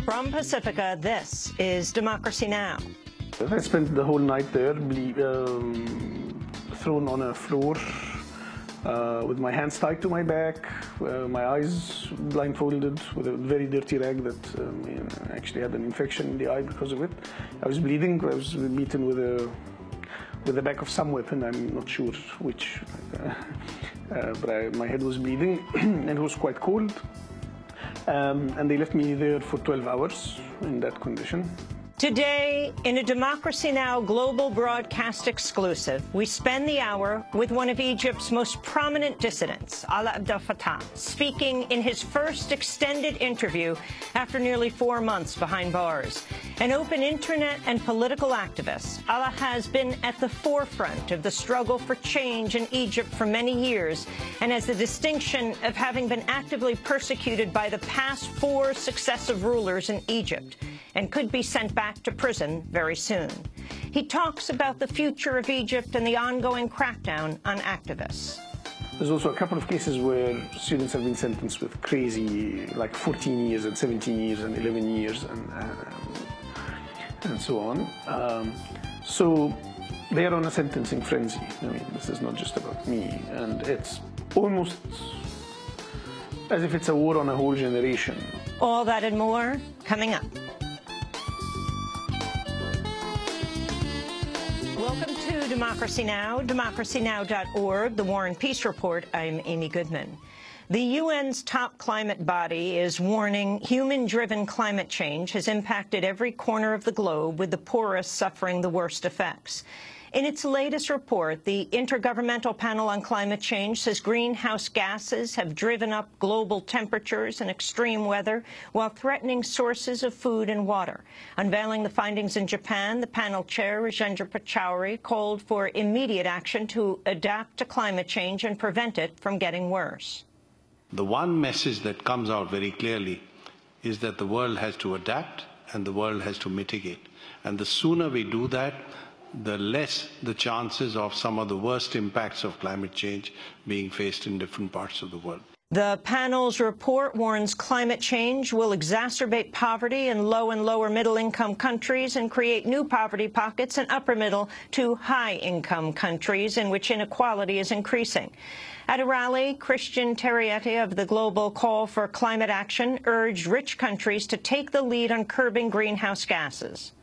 From Pacifica, this is Democracy Now! I spent the whole night there, thrown on a floor with my hands tied to my back, my eyes blindfolded with a very dirty rag that I actually had an infection in the eye because of it. I was bleeding. I was beaten with the back of some weapon. I'm not sure which, but my head was bleeding and it was quite cold. And they left me there for 12 hours in that condition. Today, in a Democracy Now! Global broadcast exclusive, we spend the hour with one of Egypt's most prominent dissidents, Alaa Abdel Fattah, speaking in his first extended interview after nearly 4 months behind bars. An open internet and political activist, Alaa has been at the forefront of the struggle for change in Egypt for many years and has the distinction of having been actively persecuted by the past 4 successive rulers in Egypt and could be sent back to prison very soon. He talks about the future of Egypt and the ongoing crackdown on activists. There's also a couple of cases where students have been sentenced with crazy, like 14 years and 17 years and 11 years and so on. So they are on a sentencing frenzy. I mean, this is not just about me. And it's almost as if it's a war on a whole generation. All that and more coming up. Welcome to Democracy Now!, democracynow.org, the War and Peace Report. I'm Amy Goodman. The UN's top climate body is warning human-driven climate change has impacted every corner of the globe, with the poorest suffering the worst effects. In its latest report, the Intergovernmental Panel on Climate Change says greenhouse gases have driven up global temperatures and extreme weather while threatening sources of food and water. Unveiling the findings in Japan, the panel chair, Rajendra Pachauri, called for immediate action to adapt to climate change and prevent it from getting worse. The one message that comes out very clearly is that the world has to adapt and the world has to mitigate. And the sooner we do that, the less the chances of some of the worst impacts of climate change being faced in different parts of the world. The panel's report warns climate change will exacerbate poverty in low and lower middle-income countries and create new poverty pockets in upper middle to high-income countries in which inequality is increasing. At a rally, Christian Terrietti of the Global Call for Climate Action urged rich countries to take the lead on curbing greenhouse gases.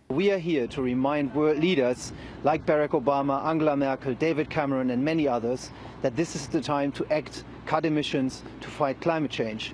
We are here to remind world leaders like Barack Obama, Angela Merkel, David Cameron and many others that this is the time to act, cut emissions, to fight climate change.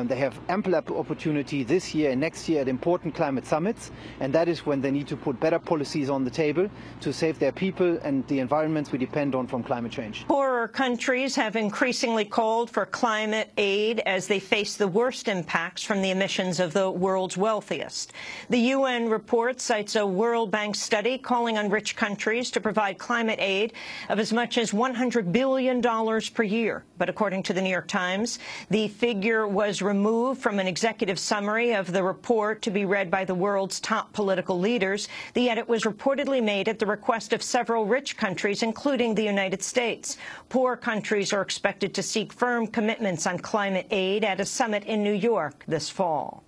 They have ample opportunity this year and next year at important climate summits, and that is when they need to put better policies on the table to save their people and the environments we depend on from climate change. Poorer countries have increasingly called for climate aid as they face the worst impacts from the emissions of the world's wealthiest. The UN report cites a World Bank study calling on rich countries to provide climate aid of as much as $100 billion per year. But according to the New York Times, the figure was removed from an executive summary of the report to be read by the world's top political leaders. The edit was reportedly made at the request of several rich countries, including the United States. Poor countries are expected to seek firm commitments on climate aid at a summit in New York this fall.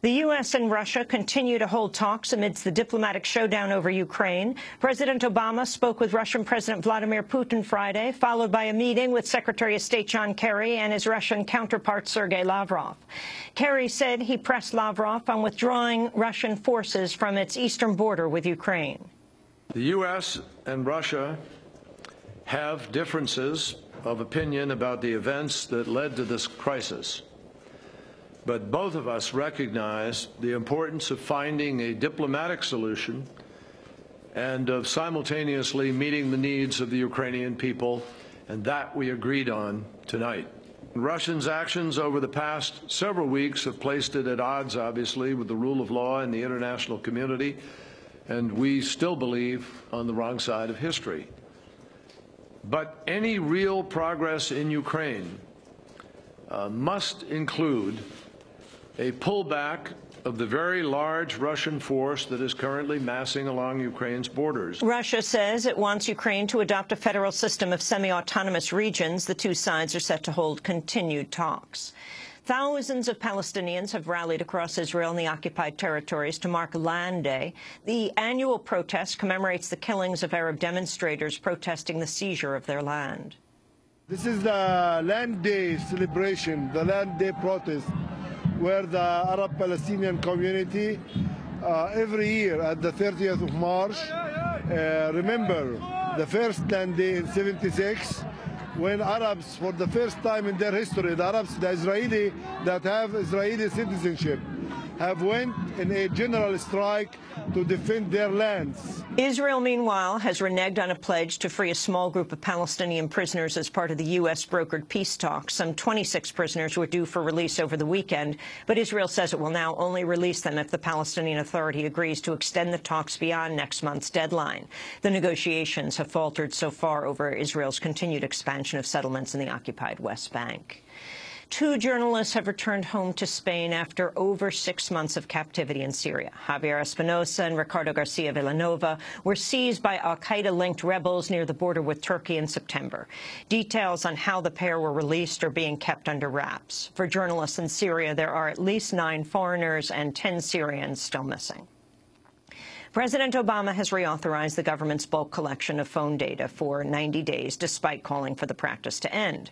The U.S. and Russia continue to hold talks amidst the diplomatic showdown over Ukraine. President Obama spoke with Russian President Vladimir Putin Friday, followed by a meeting with Secretary of State John Kerry and his Russian counterpart Sergei Lavrov. Kerry said he pressed Lavrov on withdrawing Russian forces from its eastern border with Ukraine. The U.S. and Russia have differences of opinion about the events that led to this crisis. But both of us recognize the importance of finding a diplomatic solution and of simultaneously meeting the needs of the Ukrainian people, and that we agreed on tonight. Russia's actions over the past several weeks have placed it at odds, obviously, with the rule of law in the international community, and we still believe on the wrong side of history. But any real progress in Ukraine must include a pullback of the very large Russian force that is currently massing along Ukraine's borders. Russia says it wants Ukraine to adopt a federal system of semi-autonomous regions. The two sides are set to hold continued talks. Thousands of Palestinians have rallied across Israel and the occupied territories to mark Land Day. The annual protest commemorates the killings of Arab demonstrators protesting the seizure of their land. This is the Land Day celebration, the Land Day protest, where the Arab Palestinian community every year at the 30th of March remember the first Land Day in '76, when Arabs, for the first time in their history, the Arabs, the Israeli that have Israeli citizenship, have went in a general strike to defend their lands. Israel, meanwhile, has reneged on a pledge to free a small group of Palestinian prisoners as part of the U.S.-brokered peace talks. Some 26 prisoners were due for release over the weekend, but Israel says it will now only release them if the Palestinian Authority agrees to extend the talks beyond next month's deadline. The negotiations have faltered so far over Israel's continued expansion of settlements in the occupied West Bank. 2 journalists have returned home to Spain after over 6 months of captivity in Syria. Javier Espinosa and Ricardo Garcia Villanova were seized by al-Qaeda-linked rebels near the border with Turkey in September. Details on how the pair were released are being kept under wraps. For journalists in Syria, there are at least 9 foreigners and 10 Syrians still missing. President Obama has reauthorized the government's bulk collection of phone data for 90 days, despite calling for the practice to end.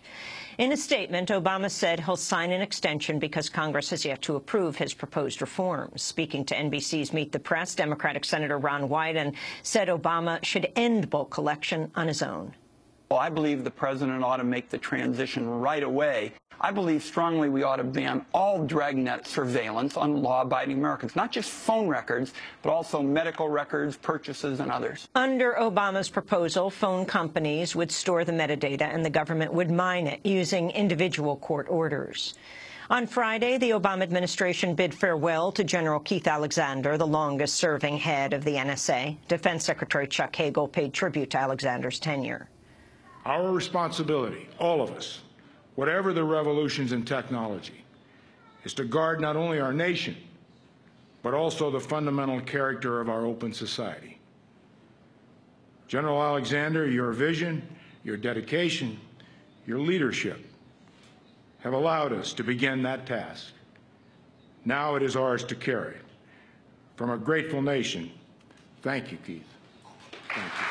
In a statement, Obama said he'll sign an extension because Congress has yet to approve his proposed reforms. Speaking to NBC's Meet the Press, Democratic Senator Ron Wyden said Obama should end bulk collection on his own. Well, I believe the president ought to make the transition right away. I believe strongly we ought to ban all dragnet surveillance on law-abiding Americans, not just phone records, but also medical records, purchases, and others. Under Obama's proposal, phone companies would store the metadata and the government would mine it using individual court orders. On Friday, the Obama administration bid farewell to General Keith Alexander, the longest-serving head of the NSA. Defense Secretary Chuck Hagel paid tribute to Alexander's tenure. Our responsibility, all of us, whatever the revolutions in technology, is to guard not only our nation, but also the fundamental character of our open society. General Alexander, your vision, your dedication, your leadership have allowed us to begin that task. Now it is ours to carry. From a grateful nation, thank you, Keith. Thank you.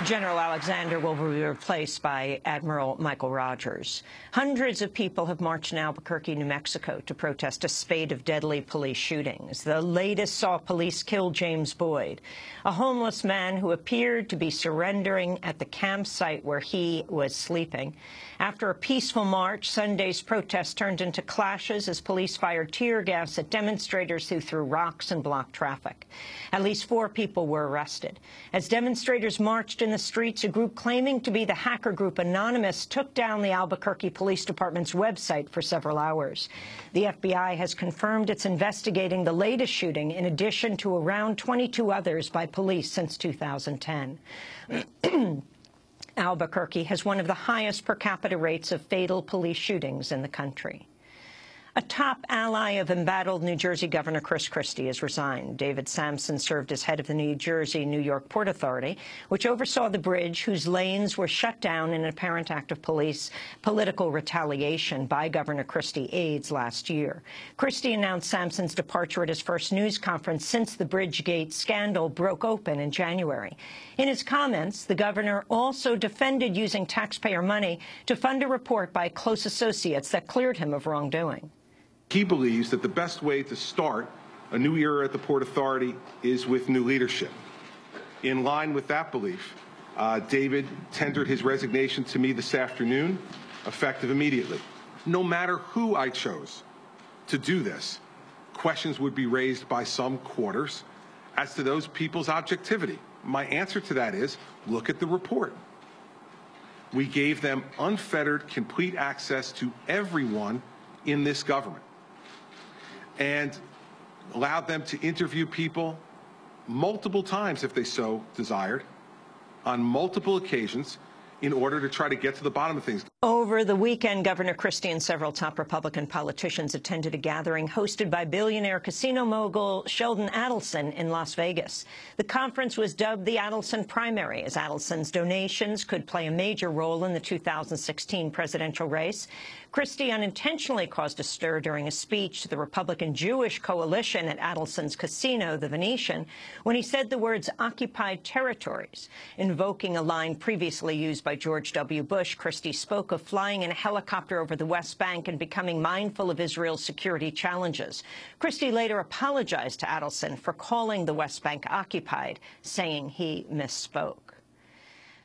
General Alexander will be replaced by Admiral Michael Rogers. Hundreds of people have marched in Albuquerque, New Mexico, to protest a spate of deadly police shootings. The latest saw police kill James Boyd, a homeless man who appeared to be surrendering at the campsite where he was sleeping. After a peaceful march, Sunday's protest turned into clashes as police fired tear gas at demonstrators who threw rocks and blocked traffic. At least 4 people were arrested. As demonstrators marched in the streets, a group claiming to be the hacker group Anonymous took down the Albuquerque Police Department's website for several hours. The FBI has confirmed it's investigating the latest shooting in addition to around 22 others by police since 2010. Albuquerque has one of the highest per capita rates of fatal police shootings in the country. A top ally of embattled New Jersey Governor Christie has resigned. David Samson served as head of the New Jersey-New York Port Authority, which oversaw the bridge whose lanes were shut down in an apparent act of political retaliation by Governor Christie aides last year. Christie announced Samson's departure at his first news conference since the Bridgegate scandal broke open in January. In his comments, the governor also defended using taxpayer money to fund a report by close associates that cleared him of wrongdoing. He believes that the best way to start a new era at the Port Authority is with new leadership. In line with that belief, David tendered his resignation to me this afternoon, effective immediately. No matter who I chose to do this, questions would be raised by some quarters as to those people's objectivity. My answer to that is, look at the report. We gave them unfettered, complete access to everyone in this government, and allowed them to interview people multiple times if they so desired, on multiple occasions, in order to try to get to the bottom of things. Over the weekend, Governor Christie and several top Republican politicians attended a gathering hosted by billionaire casino mogul Sheldon Adelson in Las Vegas. The conference was dubbed the Adelson Primary, as Adelson's donations could play a major role in the 2016 presidential race. Christie unintentionally caused a stir during a speech to the Republican-Jewish coalition at Adelson's casino, the Venetian, when he said the words occupied territories. Invoking a line previously used by George W. Bush, Christie spoke of flying in a helicopter over the West Bank and becoming mindful of Israel's security challenges. Christie later apologized to Adelson for calling the West Bank occupied, saying he misspoke.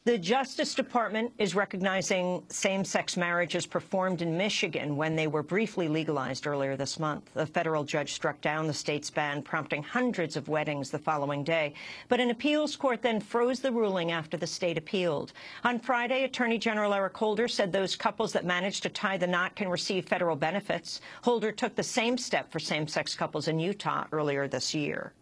The Justice Department is recognizing same-sex marriages performed in Michigan when they were briefly legalized earlier this month. A federal judge struck down the state's ban, prompting hundreds of weddings the following day. But an appeals court then froze the ruling after the state appealed. On Friday, Attorney General Eric Holder said those couples that managed to tie the knot can receive federal benefits. Holder took the same step for same-sex couples in Utah earlier this year.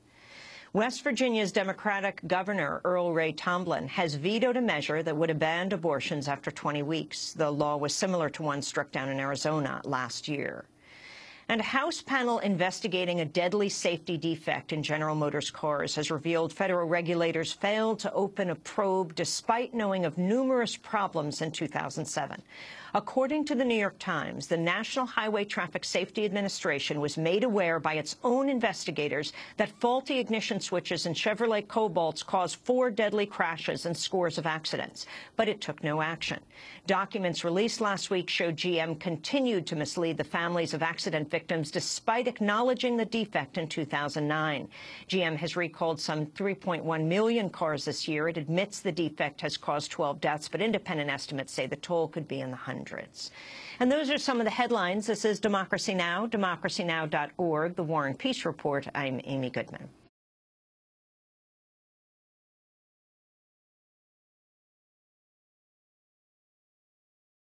West Virginia's Democratic Governor Earl Ray Tomblin has vetoed a measure that would have banned abortions after 20 weeks. The law was similar to one struck down in Arizona last year. And a House panel investigating a deadly safety defect in General Motors cars has revealed federal regulators failed to open a probe despite knowing of numerous problems in 2007. According to the New York Times, the National Highway Traffic Safety Administration was made aware by its own investigators that faulty ignition switches in Chevrolet Cobalts caused 4 deadly crashes and scores of accidents, but it took no action. Documents released last week showed GM continued to mislead the families of accident victims despite acknowledging the defect in 2009. GM has recalled some 3.1 million cars this year. It admits the defect has caused 12 deaths, but independent estimates say the toll could be in the hundreds. And those are some of the headlines. This is Democracy Now!, democracynow.org, The War and Peace Report. I'm Amy Goodman.